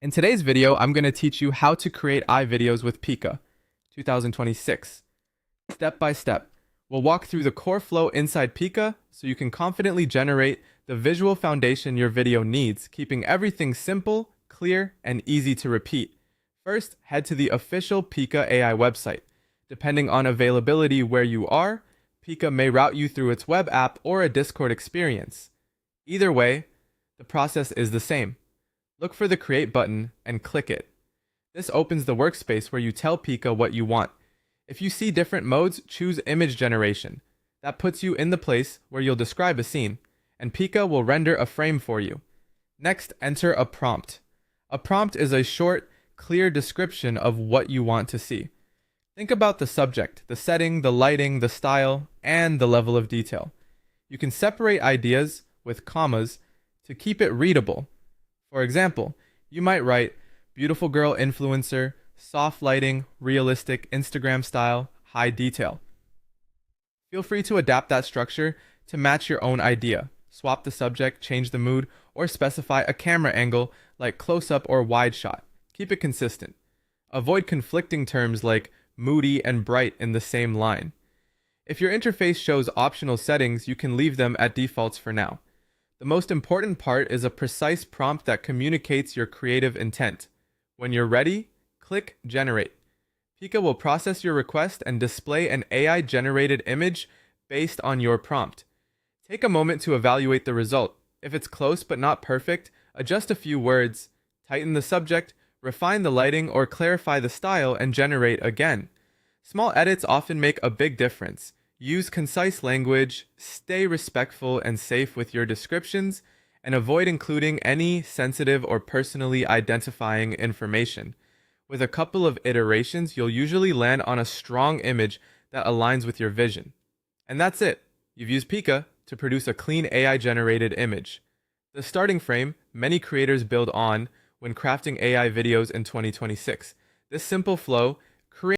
In today's video, I'm going to teach you how to create iVideos with Pika 2026. Step by step, we'll walk through the core flow inside Pika so you can confidently generate the visual foundation your video needs, keeping everything simple, clear, and easy to repeat. First, head to the official Pika AI website. Depending on availability where you are, Pika may route you through its web app or a Discord experience. Either way, the process is the same. Look for the Create button and click it. This opens the workspace where you tell Pika what you want. If you see different modes, choose Image Generation. That puts you in the place where you'll describe a scene, and Pika will render a frame for you. Next, enter a prompt. A prompt is a short, clear description of what you want to see. Think about the subject, the setting, the lighting, the style, and the level of detail. You can separate ideas with commas to keep it readable. For example, you might write, beautiful girl influencer, soft lighting, realistic Instagram style, high detail. Feel free to adapt that structure to match your own idea. Swap the subject, change the mood, or specify a camera angle like close-up or wide shot. Keep it consistent. Avoid conflicting terms like moody and bright in the same line. If your interface shows optional settings, you can leave them at defaults for now. The most important part is a precise prompt that communicates your creative intent. When you're ready, click Generate. Pika will process your request and display an AI-generated image based on your prompt. Take a moment to evaluate the result. If it's close but not perfect, adjust a few words, tighten the subject, refine the lighting, or clarify the style and generate again. Small edits often make a big difference. Use concise language, stay respectful and safe with your descriptions, and avoid including any sensitive or personally identifying information. With a couple of iterations, you'll usually land on a strong image that aligns with your vision. And that's it. You've used Pika to produce a clean AI-generated image. The starting frame many creators build on when crafting AI videos in 2026. This simple flow